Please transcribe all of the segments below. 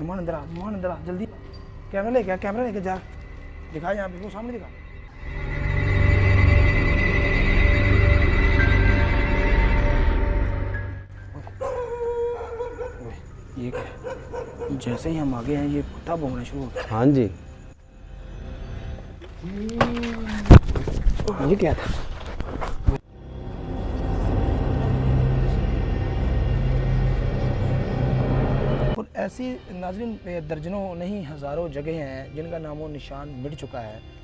मोहन अंदर आ जल्दी, कैमरा लेके जा, दिखा यहाँ पे, वो सामने दिखा। ये क्या है? जैसे ही हम आगे हैं ये कुत्ता भौंकना शुरू हो गया। हाँ जी, ये क्या था? और ऐसी नाज़रीन दर्जनों नहीं हज़ारों जगह हैं जिनका नामो निशान मिट चुका है।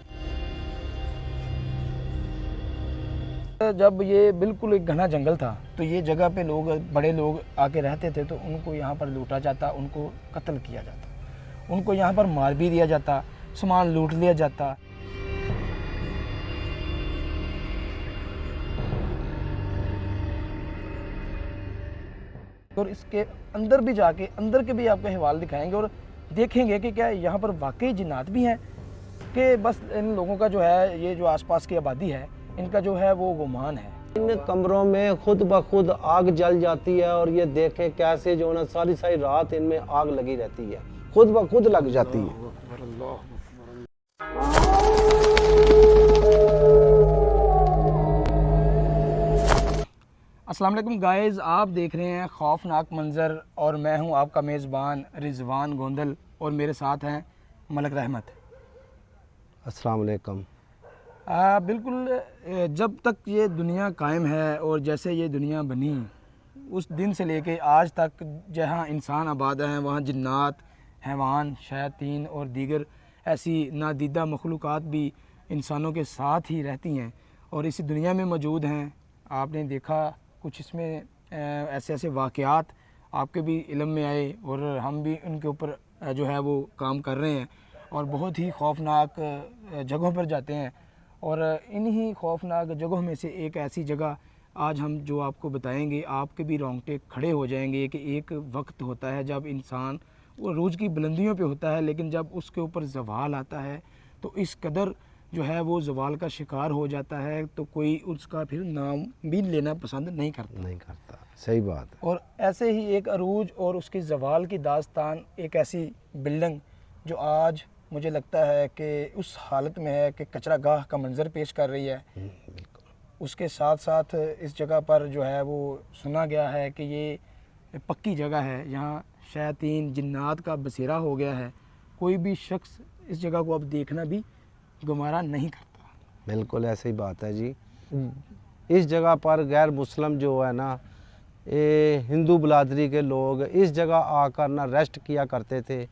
जब ये बिल्कुल एक घना जंगल था तो ये जगह पे लोग, बड़े लोग आके रहते थे, तो उनको यहाँ पर लूटा जाता, उनको कत्ल किया जाता, उनको यहाँ पर मार भी दिया जाता, सामान लूट लिया जाता। और इसके अंदर भी जाके, अंदर के भी आपको अहवाल दिखाएंगे और देखेंगे कि क्या यहाँ पर वाकई जिन्नात भी हैं कि बस इन लोगों का जो है, ये जो आसपास की आबादी है, इनका जो है वो गुमान है। इन कमरों में खुद ब खुद आग जल जाती है और ये देखें कैसे जो ना सारी सारी रात इनमें आग लगी रहती है, खुद ब खुद लग जाती है। अस्सलाम वालेकुम गाइस, आप देख रहे हैं खौफनाक मंज़र और मैं हूं आपका मेज़बान रिजवान गोंदल और मेरे साथ हैं मलक रहमत। अस्सलाम वालेकुम। बिल्कुल, जब तक ये दुनिया कायम है और जैसे ये दुनिया बनी उस दिन से लेके आज तक जहां इंसान आबाद हैं वहां जिन्नात, हैवान, शयातीन और दीगर ऐसी नादीदा मखलूक़ात भी इंसानों के साथ ही रहती हैं और इसी दुनिया में मौजूद हैं। आपने देखा कुछ इसमें ऐसे ऐसे वाक़यात आपके भी इल्म में आए और हम भी उनके ऊपर जो है वो काम कर रहे हैं और बहुत ही खौफनाक जगहों पर जाते हैं। और इन्हीं खौफनाक जगहों में से एक ऐसी जगह आज हम जो आपको बताएंगे, आपके भी रोंगटे खड़े हो जाएंगे कि एक वक्त होता है जब इंसान वो रूज की बुलंदियों पे होता है, लेकिन जब उसके ऊपर ज़वाल आता है तो इस कदर जो है वो ज़वाल का शिकार हो जाता है तो कोई उसका फिर नाम भी लेना पसंद नहीं करता। सही बात है। और ऐसे ही एक अरूज और उसकी ज़वाल की दास्तान, एक ऐसी बिल्डिंग जो आज मुझे लगता है कि उस हालत में है कि कचरा गाह का मंजर पेश कर रही है। उसके साथ साथ इस जगह पर जो है वो सुना गया है कि ये पक्की जगह है, यहाँ शयातीन जिन्नात का बसेरा हो गया है। कोई भी शख्स इस जगह को अब देखना भी गवारा नहीं करता। बिल्कुल ऐसी बात है जी। इस जगह पर गैर मुस्लिम जो है ना, ये हिंदू बिरादरी के लोग इस जगह आकर ना रेस्ट किया करते थे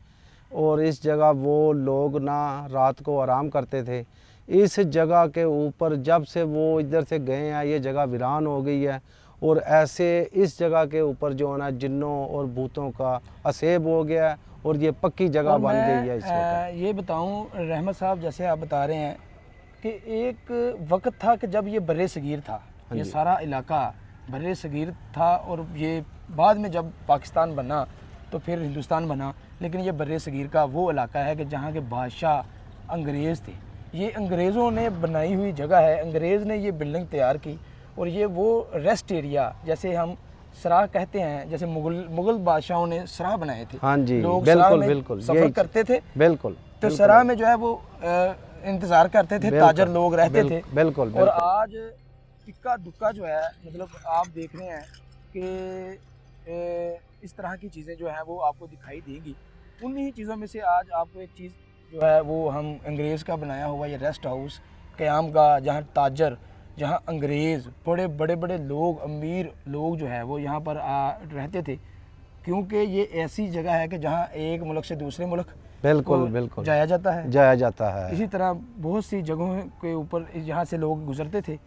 और इस जगह वो लोग ना रात को आराम करते थे। इस जगह के ऊपर जब से वो इधर से गए हैं ये जगह वीरान हो गई है और ऐसे इस जगह के ऊपर जो है ना जिन्नों और भूतों का असेब हो गया है और ये पक्की जगह बन गई है इस वक्त। ये बताऊं रहमत साहब, जैसे आप बता रहे हैं कि एक वक्त था कि जब ये बर्रे सगीर था, ये सारा इलाका बर्रे सगीर था और ये बाद में जब पाकिस्तान बना तो फिर हिंदुस्तान बना, लेकिन ये बर्रे सगीर का वो इलाका है कि जहाँ के बादशाह अंग्रेज़ थे। ये अंग्रेज़ों ने बनाई हुई जगह है, अंग्रेज़ ने ये बिल्डिंग तैयार की और ये वो रेस्ट एरिया, जैसे हम सराह कहते हैं, जैसे मुगल बादशाहों ने सराह बनाए थे। हाँ जी, लोग बिल्कुल सफ़र करते थे। बिल्कुल। तो सराह में जो है वो इंतज़ार करते थे, ताजर लोग रहते थे। बिल्कुल। और आज इक्का दुक्का जो है, मतलब आप देख रहे हैं कि इस तरह की चीज़ें जो हैं वो आपको दिखाई देंगी। उन्हीं चीज़ों में से आज आपको एक चीज़ जो है वो हम अंग्रेज़ का बनाया हुआ ये रेस्ट हाउस क़याम गाह, जहाँ ताजर, जहाँ अंग्रेज़, बड़े बड़े लोग, अमीर लोग जो है वो यहाँ पर रहते थे, क्योंकि ये ऐसी जगह है कि जहाँ एक मुल्क से दूसरे मुल्क बिल्कुल जाया जाता है। इसी तरह बहुत सी जगहों के ऊपर यहाँ से लोग गुजरते थे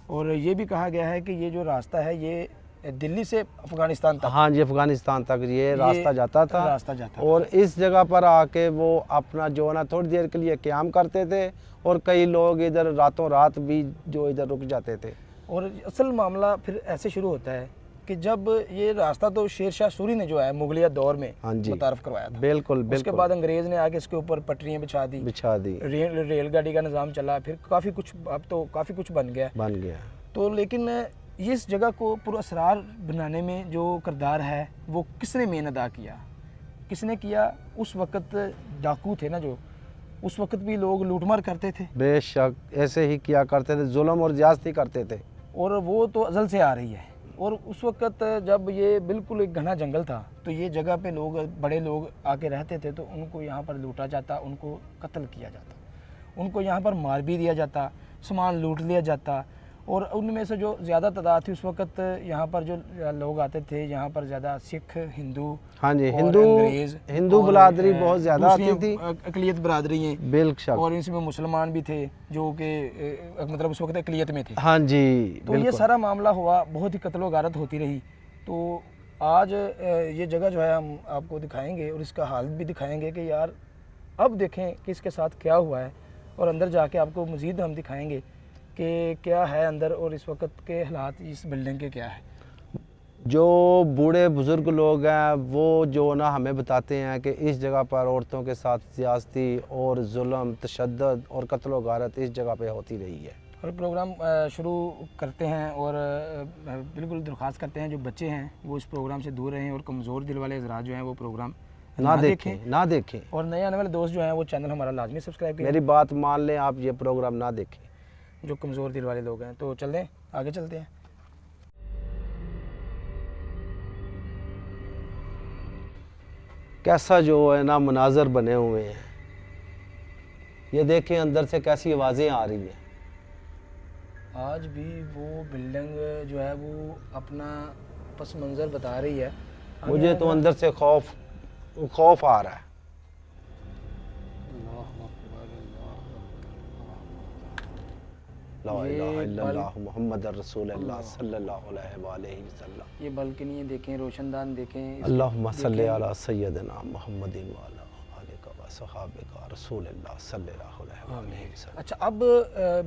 और ये भी कहा गया है कि ये जो रास्ता है ये दिल्ली से अफ़गानिस्तान तक, हाँ जी, अफ़गानिस्तान तक ये रास्ता जाता था। और इस जगह पर आके वो अपना जो है ना थोड़ी देर के लिए क़याम करते थे और कई लोग इधर रातों रात भी जो इधर रुक जाते थे। और असल मामला फिर ऐसे शुरू होता है कि जब ये रास्ता तो शेर शाह सूरी ने जो है मुगलिया दौर में मुतारफ़ करवाया था। बिल्कुल। उसके बाद अंग्रेज़ ने आके इसके ऊपर पटरियाँ बिछा दी, रेलगाड़ी का निज़ाम चला, फिर काफ़ी कुछ, अब तो काफ़ी कुछ बन गया। तो लेकिन इस जगह को पुरअसरार बनाने में जो किरदार है वो किसने मेन अदा किया, किसने किया? उस वक्त डाकू थे ना जो, उस वक्त भी लोग लूटमार करते थे बेशक ऐसे ही किया करते थे, जुल्म और ज्यादती करते थे। और वो तो अज़ल से आ रही है। और उस वक्त जब ये बिल्कुल एक घना जंगल था तो ये जगह पे लोग, बड़े लोग आके रहते थे, तो उनको यहाँ पर लूटा जाता, उनको कत्ल किया जाता, उनको यहाँ पर मार भी दिया जाता, सामान लूट लिया जाता। और उनमें से जो ज़्यादा तादाद थी उस वक्त यहाँ पर जो लोग आते थे, यहाँ पर ज़्यादा सिख, हिंदू, हाँ जी, और हिंदू अंग्रेज़ हिंदू और, बिरादरी बहुत ज़्यादा आती दूसरी थी। अकलियत बरादरी हैं, बिल्कुल। और इसमें मुसलमान भी थे जो कि मतलब उस वक्त अकलियत में थे। हाँ जी, तो ये सारा मामला हुआ, बहुत ही कत्लो गारत होती रही। तो आज ये जगह जो है हम आपको दिखाएंगे और इसका हाल भी दिखाएंगे कि यार अब देखें कि इसके साथ क्या हुआ है, और अंदर जाके आपको मज़ीद हम दिखाएंगे कि क्या है अंदर और इस वक्त के हालात इस बिल्डिंग के क्या है। जो बूढ़े बुज़ुर्ग लोग हैं वो जो ना हमें बताते हैं कि इस जगह पर औरतों के साथ ज़्यादती और जुल्म, तशद्दुद और कत्ल व गारत इस जगह पे होती रही है। और प्रोग्राम शुरू करते हैं और बिल्कुल दरख्वास्त करते हैं जो बच्चे हैं वो इस प्रोग्राम से दूर रहें, और कमज़ोर दिल वाले हज़रात जो हैं वो प्रोग्राम ना देखें। और नए आने वाले दोस्त जो हैं वो चैनल हमारा लाजमी सब्सक्राइब करें। मेरी बात मान लें, आप ये प्रोग्राम ना देखें। जो कमज़ोर दिल वाले लोग हैं तो चल दें, आगे चलते हैं। कैसा जो है ना मनाजर बने हुए हैं, ये देखें अंदर से कैसी आवाज़ें आ रही हैं। आज भी वो बिल्डिंग जो है वो अपना पस मंज़र बता रही है। मुझे तो अंदर से खौफ आ रहा है। ला इलाहा इल्लल्लाह मुहम्मद रसूलुल्लाह सल्लल्लाहु अलैहि वसल्लम। ये बालकनी देखें, रोशनदान देखें, अल्लाहुम्मा सल्ली अला सय्यदना मुहम्मदिन व अला आलिका व सहाबिका रसूलुल्लाह सल्लल्लाहु अलैहि वसल्लम। अच्छा, अब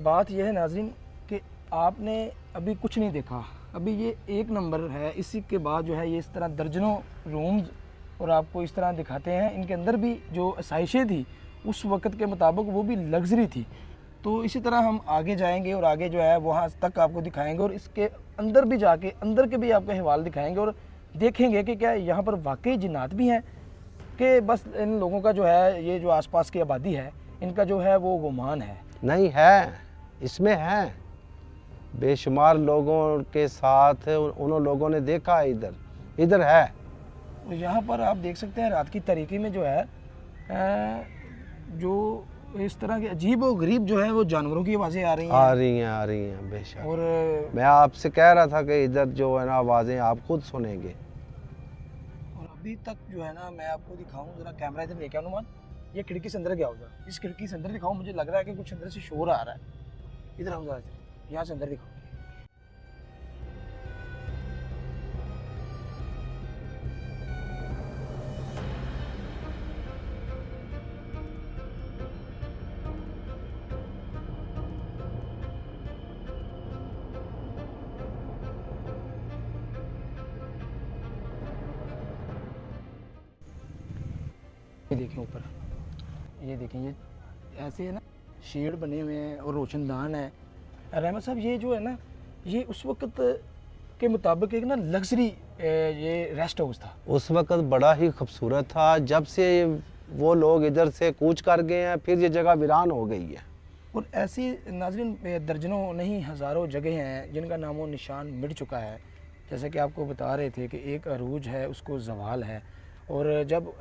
बात यह है नाज़रीन कि आपने अभी कुछ नहीं देखा, अभी ये एक नंबर है। इसी के बाद जो है ये इस तरह दर्जनों रूम्स और आपको इस तरह दिखाते हैं। इनके अंदर भी जो आसाइशें थी उस वक्त के मुताबिक वो भी लग्जरी थी। तो इसी तरह हम आगे जाएंगे और आगे जो है वहाँ तक आपको दिखाएंगे, और इसके अंदर भी जाके अंदर के भी आपको हवाल दिखाएंगे और देखेंगे कि क्या यहाँ पर वाकई जिन्नात भी हैं कि बस इन लोगों का जो है, ये जो आसपास की आबादी है, इनका जो है वो गुमान है। नहीं है, इसमें है बेशुमार लोगों के साथ उन लोगों ने देखा है, इधर है। और यहाँ पर आप देख सकते हैं रात की तारीकी में जो है जो इस तरह के अजीब और गरीब जो है वो जानवरों की आवाज़ें आ रही हैं बेशक। और मैं आपसे कह रहा था कि इधर जो है ना आवाज़ें आप खुद सुनेंगे। और अभी तक जो है ना मैं आपको दिखाऊं, ज़रा कैमरा इधर लेके आओ नुमान, ये खिड़की से अंदर गया होगा, इस खिड़की से अंदर दिखाऊं, मुझे लग रहा है कि कुछ अंदर से शोर आ रहा है। इधर आओ ज़रा, यहाँ से अंदर दिखाओ। ये देखें ऊपर, ये देखें, ये ऐसे है ना शेड बने हुए हैं और रोशनदान है। रहमत साहब ये जो है ना ये उस वक्त के मुताबिक एक ना लग्जरी ये रेस्ट हाउस था। उस वक्त बड़ा ही खूबसूरत था। जब से वो लोग इधर से कूच कर गए हैं फिर ये जगह वीरान हो गई है। और ऐसी नाज़रीन दर्जनों नहीं हज़ारों जगह हैं जिनका नामो निशान मिट चुका है। जैसे कि आपको बता रहे थे कि एक अरूज है उसको ज़वाल है, और जब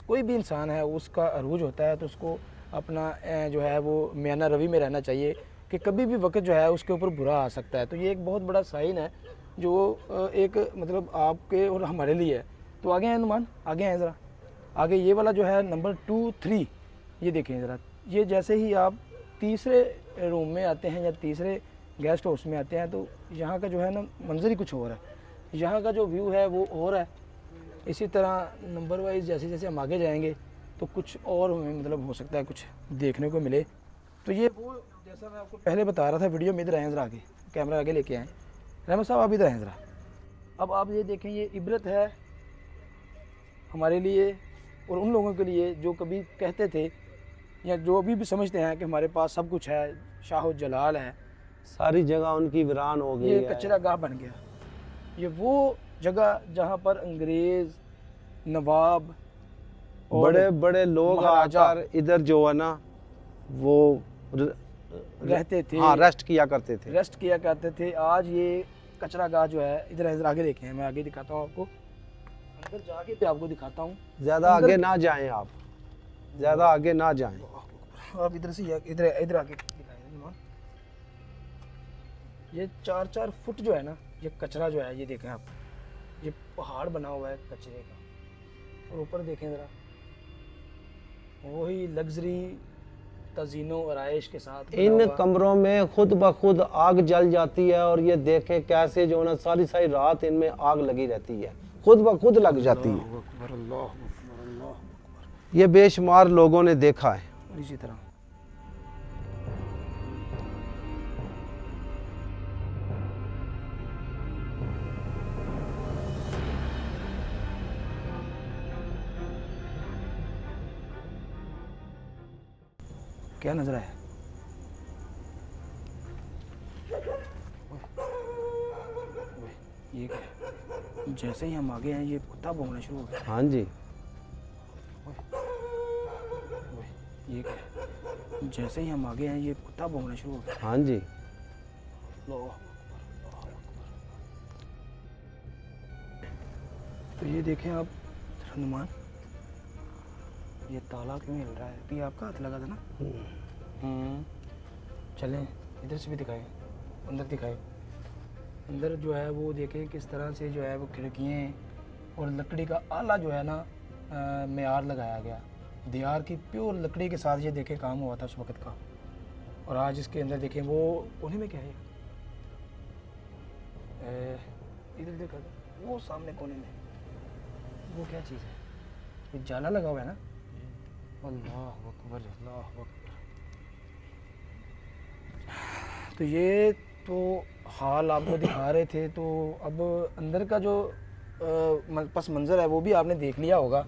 कोई भी इंसान है उसका अरूज होता है तो उसको अपना जो है वो मियाना रवि में रहना चाहिए कि कभी भी वक्त जो है उसके ऊपर बुरा आ सकता है। तो ये एक बहुत बड़ा साइन है जो एक मतलब आपके और हमारे लिए है। तो आगे हैं नुमान, आगे हैं ज़रा, आगे ये वाला जो है नंबर 2, 3, ये देखें ज़रा। ये जैसे ही आप तीसरे रूम में आते हैं या तीसरे गेस्ट हाउस में आते हैं तो यहाँ का जो है ना मंजर ही कुछ और है, यहाँ का जो व्यू है वो और है। इसी तरह नंबर वाइज जैसे जैसे हम आगे जाएंगे तो कुछ और हमें मतलब हो सकता है कुछ देखने को मिले। तो ये वो जैसा मैं आपको पहले बता रहा था वीडियो में, इधर आएँ ज़रा, आगे कैमरा आगे लेके आएँ। रहमत साहब आप इधर आएँ ज़रा। अब आप ये देखें, ये इबरत है हमारे लिए और उन लोगों के लिए जो कभी कहते थे या जो अभी भी समझते हैं कि हमारे पास सब कुछ है, शाह जलाल है। सारी जगह उनकी वीरान हो गई है, ये कचरा गाह बन गया। ये वो जगह जहाँ पर अंग्रेज़, नवाब और बड़े बड़े लोग महाराजा आकर इधर जो है ना वो रहते थे, हाँ रेस्ट किया करते थे। रेस्ट किया करते थे। आज ये कचरा गाह जो है, इधर इधर आगे देखें, मैं आगे दिखाता हूँ आपको, अंदर जाके पे आपको दिखाता हूँ। ज़्यादा अंदर आगे ना जाएं आप, ज़्यादा आगे ना जाएं। आप इधर से इधर इधर आके दिखाएंगे नुमान। ये 4-4 फुट जो है ना, ये कचरा जो है, ये देखें आप, ये पहाड़ बना हुआ है कचरे का। और ऊपर देखें ज़रा, वही लग्जरी तजीनो आराइश के साथ बना इन हुआ। कमरों में खुद ब खुद आग जल जाती है और ये देखें कैसे जो है ना सारी सारी रात इनमें आग लगी रहती है, खुद ब खुद लग जाती है। अल्लाहु अकबर, अल्लाहु अकबर, अल्लाहु अकबर। ये बेशुमार लोगों ने देखा है। और इसी तरह क्या नजर है? ये क्या है? जैसे ही हम आगे हैं ये कुत्ता भौंकना शुरू हो गया। हाँ जी, ये क्या है? जैसे ही हम आगे हैं ये कुत्ता भौंकना शुरू हो गया। हाँ जी। अल्लाहु अकबर, अल्लाहु अकबर। तो ये देखें आप हनुमान, ये ताला क्यों हिल रहा है? अभी आपका हाथ लगा था ना। चलें इधर से भी दिखाएं, अंदर दिखाएं। अंदर जो है वो देखें किस तरह से जो है वो खिड़कियाँ और लकड़ी का आला जो है ना मेयार लगाया गया। दीवार की प्योर लकड़ी के साथ ये देखें काम हुआ था उस वक़्त का। और आज इसके अंदर देखें वो कोने में क्या है, इधर देखा वो सामने कोने में वो क्या चीज़ है? ये जाला लगा हुआ है ना। अल्लाह अकबर, अल्लाह अकबर। तो ये तो हाल आपको दिखा रहे थे। तो अब अंदर का जो पस मंज़र है वो भी आपने देख लिया होगा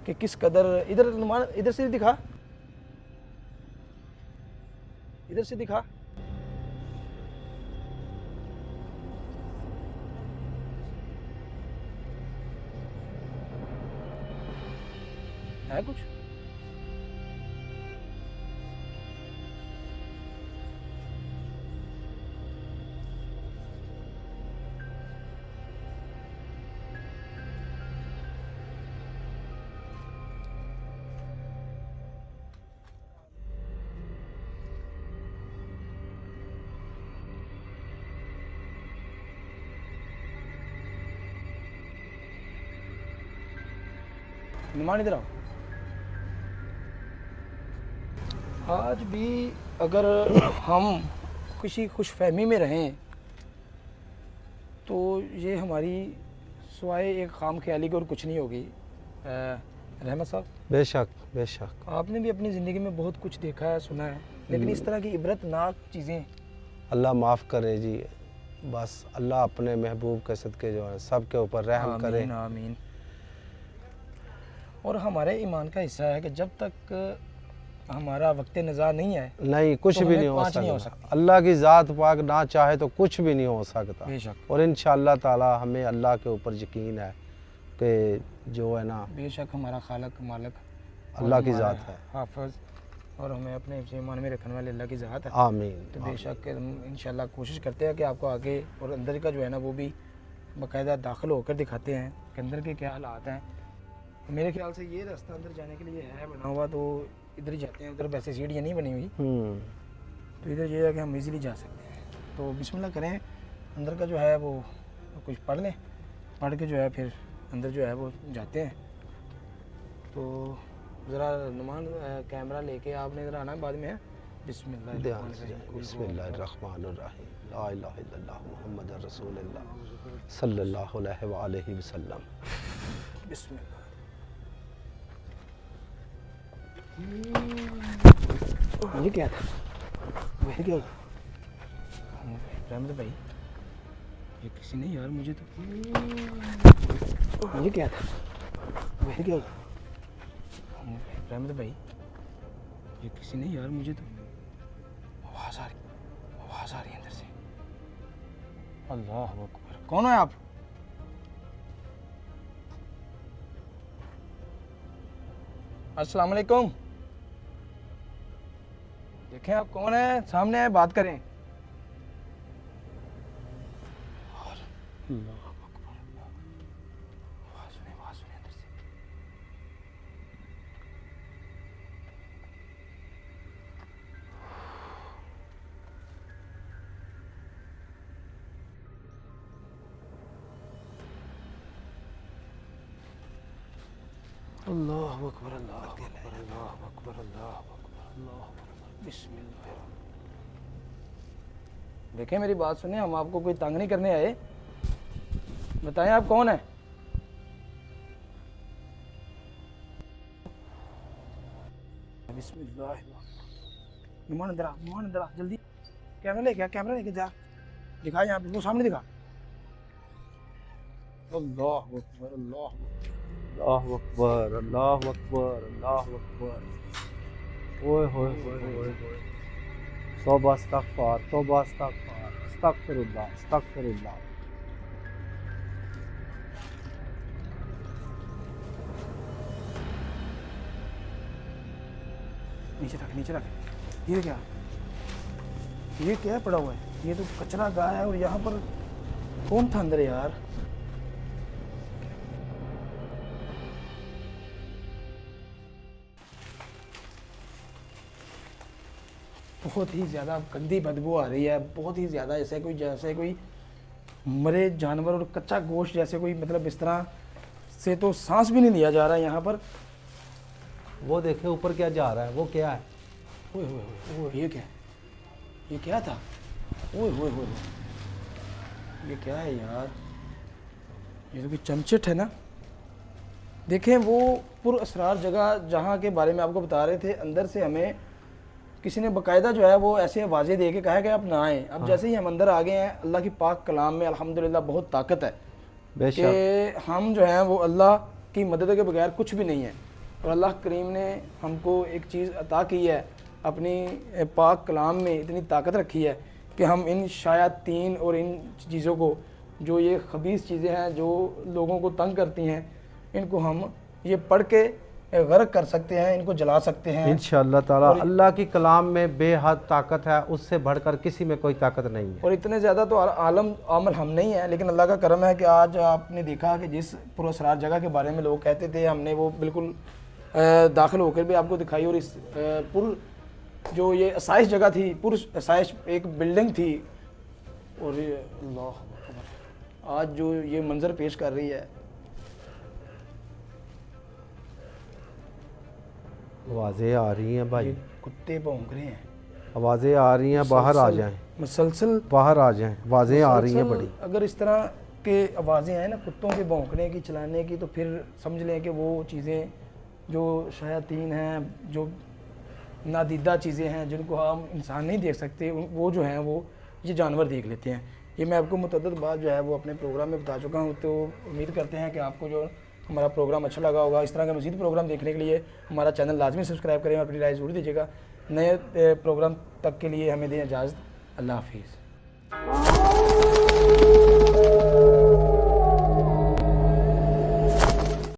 कि किस कदर। इधर नुमान, इधर से दिखा, इधर से दिखा। है कुछ? नुमान इधर आओ। आज भी अगर हम किसी खुशफहमी में रहें तो ये हमारी सिवाय एक खाम ख्याली की और कुछ नहीं होगी। रहमत साहब, बेशक बेशक। आपने भी अपनी ज़िंदगी में बहुत कुछ देखा है, सुना है, लेकिन इस तरह की इबरतनाक चीज़ें। अल्लाह माफ़ करे जी, बस अल्लाह अपने महबूब के सदके जो है सब के ऊपर रहम करे। आमीन आमीन। और हमारे ईमान का हिस्सा है कि जब तक हमारा वक्त नज़ार नहीं आए नहीं कुछ तो भी हमें नहीं हो पहुंच नहीं हो सकता। सकती। अल्लाह की ज़ात पाक ना चाहे तो कुछ भी नहीं हो सकता। बेशक और इंशाअल्लाह ताला हमें अल्लाह के ऊपर यकीन है कि जो है ना बेशक हमारा खालक मालिक अल्लाह की ज़ात है। हाफिज़ और हमें अपने ईमान में रखने वाले अल्लाह की ज़ात है। आमीन। तो बेशक इंशाल्लाह कोशिश करते हैं कि आपको आगे और अंदर का जो है ना वो भी बाकायदा दाखिल होकर दिखाते हैं कि अंदर के क्या हालात हैं। मेरे ख्याल से ये रास्ता अंदर जाने के लिए है बना हुआ, तो इधर ही जाते हैं। उधर वैसे सीढ़ियाँ नहीं बनी हुई, तो इधर ये है कि हम इजीली जा सकते हैं। तो बिस्मिल्लाह करें, अंदर का जो है वो कुछ पढ़ लें, पढ़ के जो है फिर अंदर जो है वो जाते हैं। तो ज़रा नुमान कैमरा लेके आपने ज़रा आना बाद में है। बिस्मिल्लाह ध्यान से बिस्मिल्लाहिर्रहमानिर्रहीम ला इलाहा इल्लल्लाह मुहम्मदुर रसूलुल्लाह सल्लल्लाहु अलैहि वसल्लम। बिस्मिल्लाह। ये क्या था? वह क्या? रहमत भाई, ये किसी ने यार मुझे तो ये क्या था? वह क्या? रहमत भाई, ये किसी ने यार मुझे तो आवाज़ आ रही है अंदर से। अल्लाह अकबर। कौन है आप? अस्सलाम वालेकुम। देखें आप कौन है, सामने आए, बात करें। अल्लाह अकबर, अल्लाह अकबर, अल्लाह अकबर, अल्लाह अकबर, अल्लाह अकबर, बिस्मिल्लाह। देखें मेरी बात सुने, हम आपको कोई तंग नहीं करने आए। बताएं आप कौन है। बिस्मिल्लाह। मेहमान इधर आ, मेहमान इधर आ, जल्दी कैमरा लेके आ, कैमरा लेके जा, दिखा यहाँ पे, वो सामने दिखा। अल्लाह अकबर, अल्लाह अकबर, अल्लाह अकबर, अल्लाह अकबर, अल्लाह अकबर। ओए होए होए होए होए। तौबा अस्तगफार, तौबा अस्तगफार, अस्तगफिरुल्लाह, अस्तगफिरुल्लाह। नीचे रख, नीचे रख। ये क्या पड़ा हुआ है? ये तो कचरा गाय है, और यहाँ पर कौन था अंदर यार? बहुत ही ज़्यादा गंदी बदबू आ रही है, बहुत ही ज़्यादा, जैसे कोई मरे जानवर और कच्चा गोश्त जैसे कोई, मतलब इस तरह से तो सांस भी नहीं लिया जा रहा है यहाँ पर। वो देखे ऊपर क्या जा रहा है, वो क्या है? ओए ओए ओए, ये क्या? ये क्या था? ओए ओए ओए, ये क्या है यार? ये तो कोई चमचट है ना। देखें वो पुरअसरार जगह जहाँ के बारे में आपको बता रहे थे, अंदर से हमें किसी ने बाकायदा जो है वो ऐसे आवाज़ें दे के कहा कि आप ना आएँ। अब जैसे ही हम अंदर आ गए हैं, अल्लाह की पाक कलाम में अल्हम्दुलिल्लाह बहुत ताकत है कि हम जो हैं वो अल्लाह की मदद के बगैर कुछ भी नहीं है। और अल्लाह करीम ने हमको एक चीज़ अता की है, अपनी पाक कलाम में इतनी ताकत रखी है कि हम इन शायातीन और इन चीज़ों को, जो ये खबीस चीज़ें हैं जो लोगों को तंग करती हैं, इनको हम ये पढ़ के गर्क कर सकते हैं, इनको जला सकते हैं इंशाअल्लाह ताला। अल्लाह की कलाम में बेहद ताकत है, उससे बढ़कर किसी में कोई ताकत नहीं है। और इतने ज़्यादा तो आलम आमल हम नहीं है, लेकिन अल्लाह का करम है कि आज आपने देखा कि जिस पुरअसरार जगह के बारे में लोग कहते थे, हमने वो बिल्कुल दाखिल होकर भी आपको दिखाई। और इस पुर जो ये आसाइश जगह थी, पुर आसाइश एक बिल्डिंग थी, और ये अल्लाह आज जो ये मंज़र पेश कर रही है। आवाज़ें आ रही हैं भाई, कुत्ते भौंक रहे हैं, आवाज़ें आ रही हैं, बाहर आ जाएं, मुसलसल बाहर आ जाएं, आवाज़ें आ रही हैं बड़ी। अगर इस तरह के आवाज़ें हैं ना कुत्तों के भौंकने की, चलाने की, तो फिर समझ लें कि वो चीज़ें जो शायातीन हैं, जो नादीदा चीज़ें हैं जिनको हम इंसान नहीं देख सकते, वो जो हैं वो ये जानवर देख लेते हैं। ये मैं आपको मुतअद्दिद बात जो है वो अपने प्रोग्राम में बता चुका हूँ। तो उम्मीद करते हैं कि आपको जो हमारा प्रोग्राम अच्छा लगा होगा। इस तरह का मज़ीद प्रोग्राम देखने के लिए हमारा चैनल लाजमी सब्सक्राइब करें और अपनी राय ज़रूर दीजिएगा। नए प्रोग्राम तक के लिए हमें दें इजाज़त। अल्लाह हाफिज़।